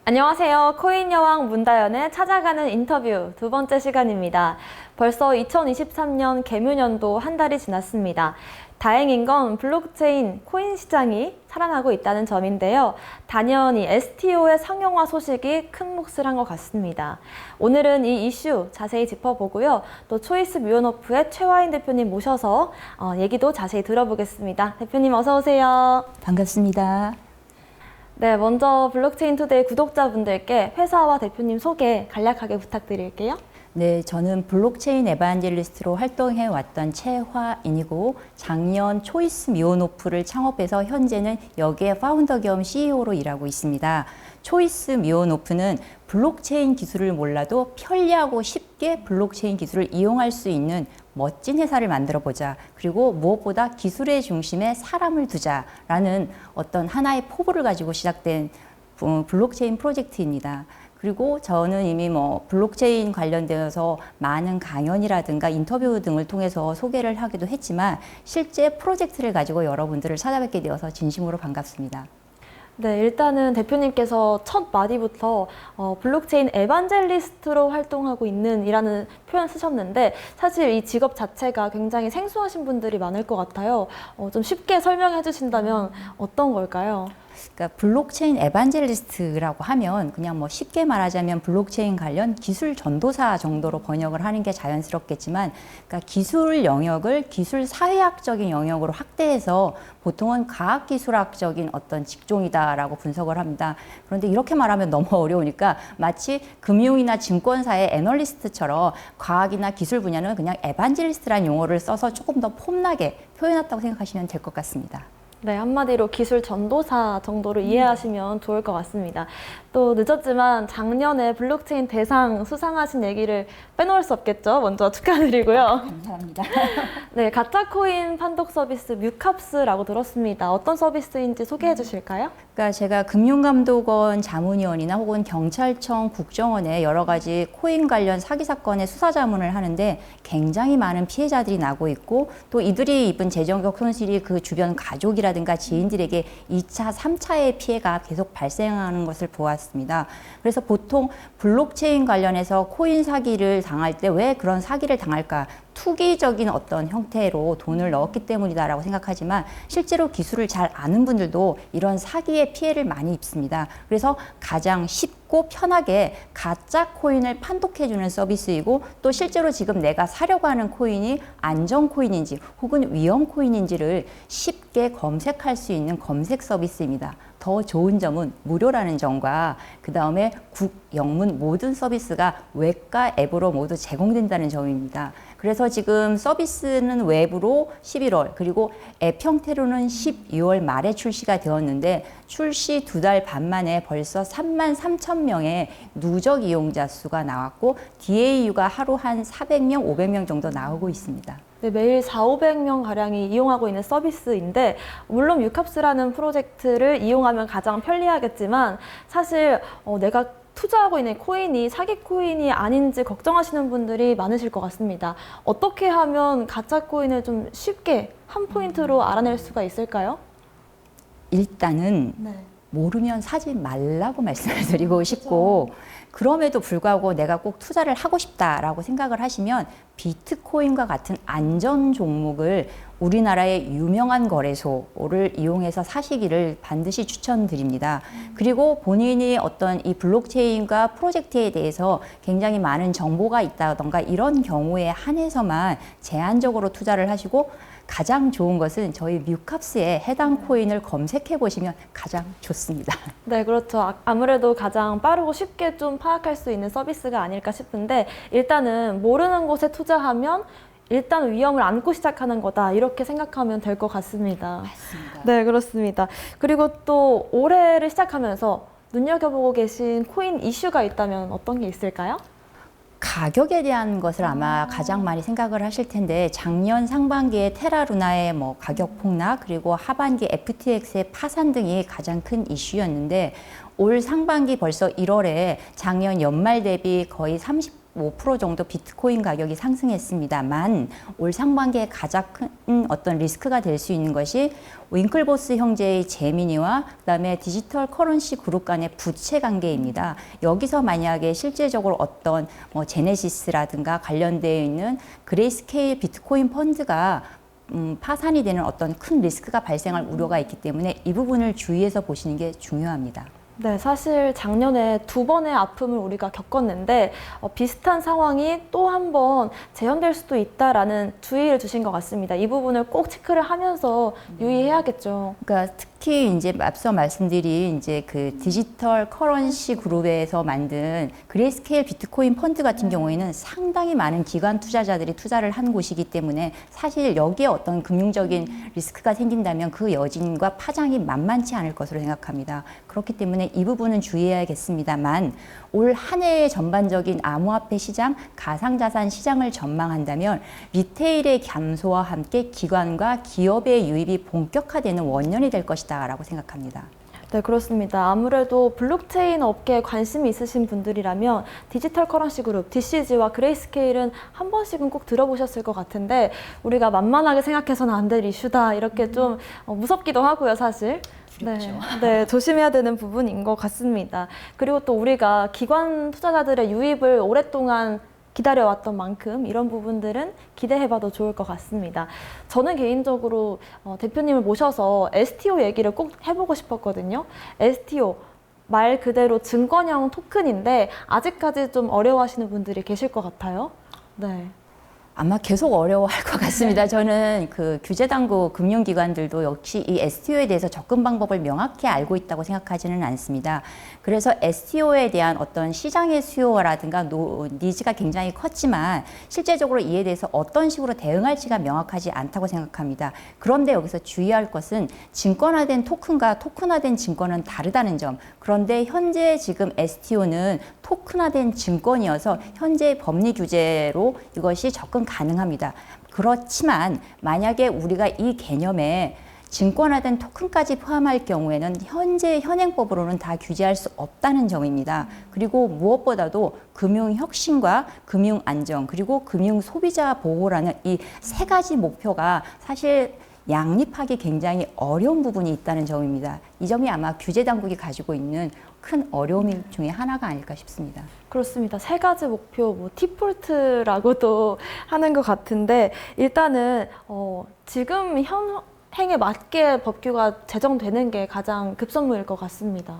안녕하세요. 코인 여왕 문다연의 찾아가는 인터뷰 두 번째 시간입니다. 벌써 2023년 개묘년도 한 달이 지났습니다. 다행인 건 블록체인 코인 시장이 살아나고 있다는 점인데요. 단연히 STO의 상용화 소식이 큰 몫을 한 것 같습니다. 오늘은 이 이슈 자세히 짚어보고요. 또 초이스 뮤온오프의 최화인 대표님 모셔서 얘기도 자세히 들어보겠습니다. 대표님 어서 오세요. 반갑습니다. 네, 먼저 블록체인 투데이 구독자분들께 회사와 대표님 소개 간략하게 부탁드릴게요. 네, 저는 블록체인 에반젤리스트로 활동해 왔던 최화인이고 작년 초이스 뮤온오프를 창업해서 현재는 여기에 파운더 겸 CEO로 일하고 있습니다. 초이스 뮤온오프는 블록체인 기술을 몰라도 편리하고 쉽게 블록체인 기술을 이용할 수 있는 멋진 회사를 만들어 보자. 그리고 무엇보다 기술의 중심에 사람을 두자라는 어떤 하나의 포부를 가지고 시작된 블록체인 프로젝트입니다. 그리고 저는 이미 블록체인 관련되어서 많은 강연이라든가 인터뷰 등을 통해서 소개를 하기도 했지만 실제 프로젝트를 가지고 여러분들을 찾아뵙게 되어서 진심으로 반갑습니다. 네, 일단은 대표님께서 첫 마디부터 블록체인 에반젤리스트로 활동하고 있는 이라는 표현 쓰셨는데 사실 이 직업 자체가 굉장히 생소하신 분들이 많을 것 같아요. 좀 쉽게 설명해 주신다면 어떤 걸까요? 그러니까 블록체인 에반젤리스트라고 하면 그냥 쉽게 말하자면 블록체인 관련 기술 전도사 정도로 번역을 하는 게 자연스럽겠지만, 그러니까 기술 영역을 기술 사회학적인 영역으로 확대해서 보통은 과학기술학적인 어떤 직종이다라고 분석을 합니다. 그런데 이렇게 말하면 너무 어려우니까 마치 금융이나 증권사의 애널리스트처럼 과학이나 기술 분야는 그냥 에반젤리스트라는 용어를 써서 조금 더 폼나게 표현했다고 생각하시면 될 것 같습니다. 네, 한마디로 기술 전도사 정도로 이해하시면 좋을 것 같습니다. 또 늦었지만 작년에 블록체인 대상 수상하신 얘기를 빼놓을 수 없겠죠. 먼저 축하드리고요. 감사합니다. 네, 가짜 코인 판독 서비스 뮤캅스라고 들었습니다. 어떤 서비스인지 소개해 주실까요? 그러니까 제가 금융감독원 자문위원이나 혹은 경찰청 국정원에 여러 가지 코인 관련 사기 사건의 수사 자문을 하는데 굉장히 많은 피해자들이 나고 있고 또 이들이 입은 재정적 손실이 그 주변 가족이라든가 지인들에게 2차, 3차의 피해가 계속 발생하는 것을 보았습니다. 그래서 보통 블록체인 관련해서 코인 사기를 당할 때 왜 그런 사기를 당할까? 투기적인 어떤 형태로 돈을 넣었기 때문이다라고 생각하지만 실제로 기술을 잘 아는 분들도 이런 사기의 피해를 많이 입습니다. 그래서 가장 쉽고 편하게 가짜 코인을 판독해주는 서비스이고 또 실제로 지금 내가 사려고 하는 코인이 안전 코인인지 혹은 위험 코인인지를 쉽게 검색할 수 있는 검색 서비스입니다. 더 좋은 점은 무료라는 점과 그 다음에 국영문 모든 서비스가 웹과 앱으로 모두 제공된다는 점입니다. 그래서 지금 서비스는 웹으로 11월 그리고 앱 형태로는 12월 말에 출시가 되었는데 출시 2달 반 만에 벌써 33,000명의 누적 이용자 수가 나왔고 DAU가 하루 한 400명, 500명 정도 나오고 있습니다. 네, 매일 4,500명 가량이 이용하고 있는 서비스인데 물론 뮤캅스라는 프로젝트를 이용하면 가장 편리하겠지만 사실 내가 투자하고 있는 코인이 사기 코인이 아닌지 걱정하시는 분들이 많으실 것 같습니다. 어떻게 하면 가짜 코인을 좀 쉽게 한 포인트로 알아낼 수가 있을까요? 일단은 모르면 사지 말라고 말씀을 드리고 싶고 그럼에도 불구하고 내가 꼭 투자를 하고 싶다라고 생각을 하시면 비트코인과 같은 안전 종목을 우리나라의 유명한 거래소를 이용해서 사시기를 반드시 추천드립니다. 그리고 본인이 어떤 이 블록체인과 프로젝트에 대해서 굉장히 많은 정보가 있다던가 이런 경우에 한해서만 제한적으로 투자를 하시고 가장 좋은 것은 저희 뮤캅스에 해당 코인을 검색해 보시면 가장 좋습니다. 네, 그렇죠. 아무래도 가장 빠르고 쉽게 좀 파악할 수 있는 서비스가 아닐까 싶은데 일단은 모르는 곳에 투자하면 일단 위험을 안고 시작하는 거다 이렇게 생각하면 될 것 같습니다. 맞습니다. 네, 그렇습니다. 그리고 또 올해를 시작하면서 눈여겨보고 계신 코인 이슈가 있다면 어떤 게 있을까요? 가격에 대한 것을 아마 가장 많이 생각을 하실 텐데 작년 상반기에 테라루나의 가격 폭락 그리고 하반기 FTX의 파산 등이 가장 큰 이슈였는데 올 상반기 벌써 1월에 작년 연말 대비 거의 30% 15% 정도 비트코인 가격이 상승했습니다만 올 상반기에 가장 큰 어떤 리스크가 될 수 있는 것이 윙클보스 형제의 제미니와 그다음에 디지털 커런시 그룹 간의 부채 관계입니다. 여기서 만약에 실제적으로 어떤 뭐 제네시스라든가 관련되어 있는 그레이스케일 비트코인 펀드가 파산이 되는 어떤 큰 리스크가 발생할 우려가 있기 때문에 이 부분을 주의해서 보시는 게 중요합니다. 네, 사실 작년에 2번의 아픔을 우리가 겪었는데 비슷한 상황이 또 한 번 재현될 수도 있다라는 주의를 주신 것 같습니다. 이 부분을 꼭 체크를 하면서 유의해야겠죠. 그러니까 특히 이제 앞서 말씀드린 이제 그 디지털 커런시 그룹에서 만든 그레이스케일 비트코인 펀드 같은 경우에는 상당히 많은 기관 투자자들이 투자를 한 곳이기 때문에 사실 여기에 어떤 금융적인 리스크가 생긴다면 그 여진과 파장이 만만치 않을 것으로 생각합니다. 그렇기 때문에 이 부분은 주의해야겠습니다만 올 한 해의 전반적인 암호화폐 시장, 가상자산 시장을 전망한다면 리테일의 감소와 함께 기관과 기업의 유입이 본격화되는 원년이 될 것이다 라고 생각합니다. 네, 그렇습니다. 아무래도 블록체인 업계에 관심이 있으신 분들이라면 디지털 커런시 그룹, DCG와 그레이스케일은 한 번씩은 꼭 들어보셨을 것 같은데 우리가 만만하게 생각해서는 안 될 이슈다 이렇게 좀 무섭기도 하고요, 사실. 네, 네, 조심해야 되는 부분인 것 같습니다. 그리고 또 우리가 기관 투자자들의 유입을 오랫동안 기다려왔던 만큼 이런 부분들은 기대해봐도 좋을 것 같습니다. 저는 개인적으로 대표님을 모셔서 STO 얘기를 꼭 해보고 싶었거든요. STO 말 그대로 증권형 토큰인데 아직까지 좀 어려워하시는 분들이 계실 것 같아요. 네. 아마 계속 어려워할 것 같습니다. 저는 그 규제당국 금융기관들도 역시 이 STO에 대해서 접근 방법을 명확히 알고 있다고 생각하지는 않습니다. 그래서 STO에 대한 어떤 시장의 수요라든가 니즈가 굉장히 컸지만 실제적으로 이에 대해서 어떤 식으로 대응할지가 명확하지 않다고 생각합니다. 그런데 여기서 주의할 것은 증권화된 토큰과 토큰화된 증권은 다르다는 점. 그런데 현재 지금 STO는 토큰화된 증권이어서 현재 법리 규제로 이것이 접근 가능합니다. 그렇지만 만약에 우리가 이 개념에 증권화된 토큰까지 포함할 경우에는 현재 현행법으로는 다 규제할 수 없다는 점입니다. 그리고 무엇보다도 금융혁신과 금융안정 그리고 금융소비자 보호라는 이 세 가지 목표가 사실 양립하기 굉장히 어려운 부분이 있다는 점입니다. 이 점이 아마 규제 당국이 가지고 있는 큰 어려움 중에 하나가 아닐까 싶습니다. 그렇습니다. 세 가지 목표, 뭐 디폴트라고도 하는 것 같은데 일단은 지금 현행에 맞게 법규가 제정되는 게 가장 급선무일 것 같습니다.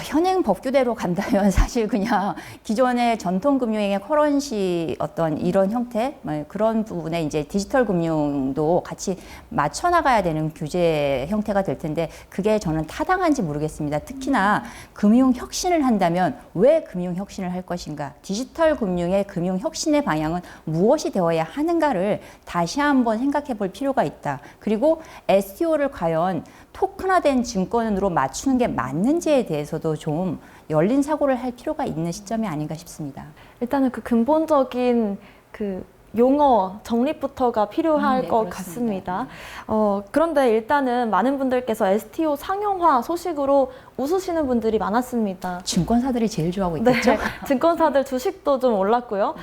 현행 법규대로 간다면 사실 그냥 기존의 전통 금융의 커런시 어떤 이런 형태 그런 부분에 이제 디지털 금융도 같이 맞춰 나가야 되는 규제 형태가 될 텐데 그게 저는 타당한지 모르겠습니다. 특히나 금융 혁신을 한다면 왜 금융 혁신을 할 것인가? 디지털 금융의 금융 혁신의 방향은 무엇이 되어야 하는가를 다시 한번 생각해 볼 필요가 있다. 그리고 STO를 과연 토큰화된 증권으로 맞추는 게 맞는지에 대해서도 좀 열린 사고를 할 필요가 있는 시점이 아닌가 싶습니다. 일단은 그 근본적인 그 용어 정립부터가 필요할 네, 것 그렇습니다. 같습니다. 그런데 일단은 많은 분들께서 STO 상용화 소식으로 웃으시는 분들이 많았습니다. 증권사들이 제일 좋아하고 있겠죠? 네, 증권사들 주식도 좀 올랐고요.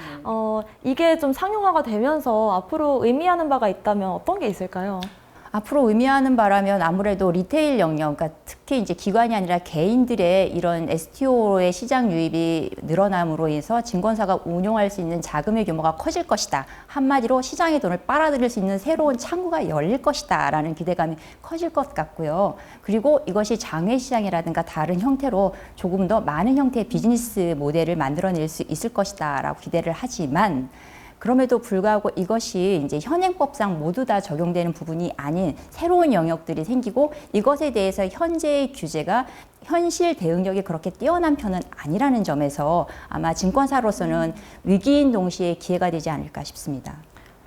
이게 좀 상용화가 되면서 앞으로 의미하는 바가 있다면 어떤 게 있을까요? 앞으로 의미하는 바라면 아무래도 리테일 영역, 그러니까 특히 이제 기관이 아니라 개인들의 이런 STO의 시장 유입이 늘어남으로 인해서 증권사가 운용할 수 있는 자금의 규모가 커질 것이다. 한마디로 시장의 돈을 빨아들일 수 있는 새로운 창구가 열릴 것이다 라는 기대감이 커질 것 같고요. 그리고 이것이 장외시장이라든가 다른 형태로 조금 더 많은 형태의 비즈니스 모델을 만들어낼 수 있을 것이다 라고 기대를 하지만 그럼에도 불구하고 이것이 이제 현행법상 모두 다 적용되는 부분이 아닌 새로운 영역들이 생기고 이것에 대해서 현재의 규제가 현실 대응력이 그렇게 뛰어난 편은 아니라는 점에서 아마 증권사로서는 위기인 동시에 기회가 되지 않을까 싶습니다.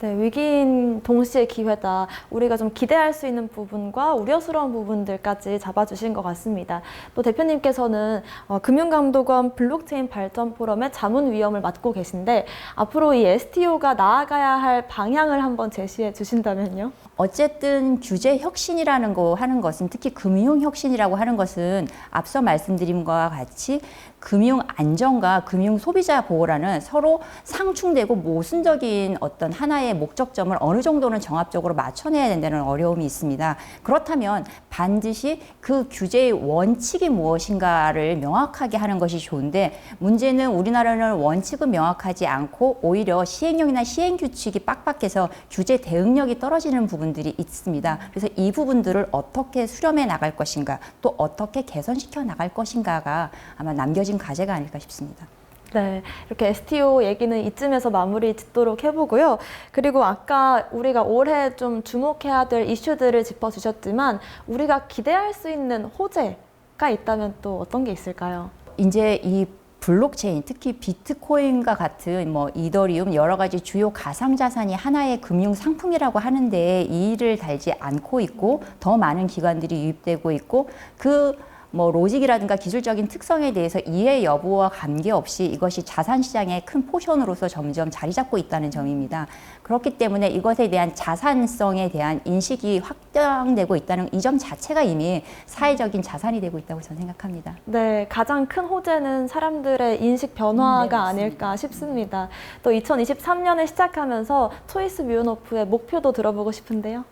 네, 위기인 동시에 기회다. 우리가 좀 기대할 수 있는 부분과 우려스러운 부분들까지 잡아주신 것 같습니다. 또 대표님께서는 금융감독원 블록체인 발전 포럼의 자문위원을 맡고 계신데 앞으로 이 STO가 나아가야 할 방향을 한번 제시해 주신다면요? 어쨌든 규제 혁신이라는 거 하는 것은, 특히 금융 혁신이라고 하는 것은 앞서 말씀드린 것과 같이 금융 안정과 금융 소비자 보호라는 서로 상충되고 모순적인 어떤 하나의 목적점을 어느 정도는 정합적으로 맞춰내야 된다는 어려움이 있습니다. 그렇다면 반드시 그 규제의 원칙이 무엇인가를 명확하게 하는 것이 좋은데, 문제는 우리나라는 원칙은 명확하지 않고 오히려 시행령이나 시행규칙이 빡빡해서 규제 대응력이 떨어지는 부분들이 있습니다. 그래서 이 부분들을 어떻게 수렴해 나갈 것인가, 또 어떻게 개선시켜 나갈 것인가가 아마 남겨진 과제가 아닐까 싶습니다. 네, 이렇게 STO 얘기는 이쯤에서 마무리 짓도록 해보고요. 그리고 아까 우리가 올해 좀 주목해야 될 이슈들을 짚어주셨지만 우리가 기대할 수 있는 호재가 있다면 또 어떤 게 있을까요? 이제 이 블록체인, 특히 비트코인과 같은 뭐 이더리움 여러 가지 주요 가상자산이 하나의 금융 상품이라고 하는데 이의를 달지 않고 있고, 더 많은 기관들이 유입되고 있고, 그 뭐 로직이라든가 기술적인 특성에 대해서 이해 여부와 관계없이 이것이 자산 시장의 큰 포션으로서 점점 자리 잡고 있다는 점입니다. 그렇기 때문에 이것에 대한 자산성에 대한 인식이 확장되고 있다는 이 점 자체가 이미 사회적인 자산이 되고 있다고 저는 생각합니다. 네, 가장 큰 호재는 사람들의 인식 변화가 네, 맞습니다. 아닐까 싶습니다. 또 2023년을 시작하면서 초이스 뮤온오프의 목표도 들어보고 싶은데요.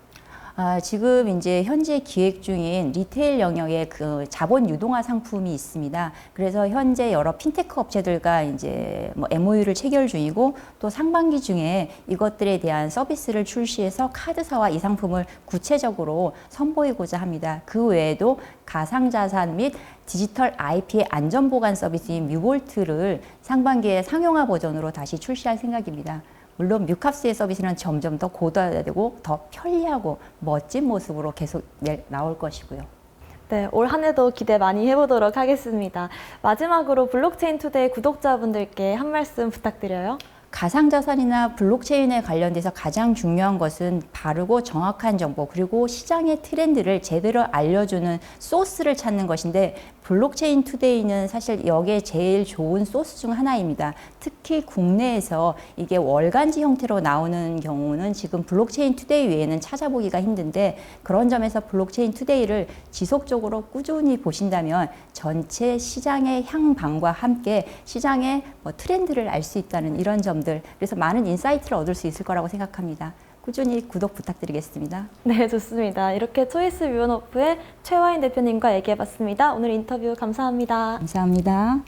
지금 이제 현재 기획 중인 리테일 영역의 그 자본 유동화 상품이 있습니다. 그래서 현재 여러 핀테크 업체들과 이제 뭐 MOU를 체결 중이고, 또 상반기 중에 이것들에 대한 서비스를 출시해서 카드사와 이 상품을 구체적으로 선보이고자 합니다. 그 외에도 가상자산 및 디지털 IP의 안전보관 서비스인 뮤볼트를 상반기에 상용화 버전으로 다시 출시할 생각입니다. 물론 뮤캅스의 서비스는 점점 더 고도화되고 더 편리하고 멋진 모습으로 계속 나올 것이고요. 네, 올 한 해도 기대 많이 해보도록 하겠습니다. 마지막으로 블록체인 투데이 구독자분들께 한 말씀 부탁드려요. 가상자산이나 블록체인에 관련돼서 가장 중요한 것은 바르고 정확한 정보, 그리고 시장의 트렌드를 제대로 알려주는 소스를 찾는 것인데, 블록체인 투데이는 사실 여기에 제일 좋은 소스 중 하나입니다. 특히 국내에서 이게 월간지 형태로 나오는 경우는 지금 블록체인 투데이 외에는 찾아보기가 힘든데, 그런 점에서 블록체인 투데이를 지속적으로 꾸준히 보신다면 전체 시장의 향방과 함께 시장의 트렌드를 알 수 있다는 이런 점들, 그래서 많은 인사이트를 얻을 수 있을 거라고 생각합니다. 꾸준히 구독 부탁드리겠습니다. 네, 좋습니다. 이렇게 초이스 뮤온오프의 최화인 대표님과 얘기해봤습니다. 오늘 인터뷰 감사합니다. 감사합니다.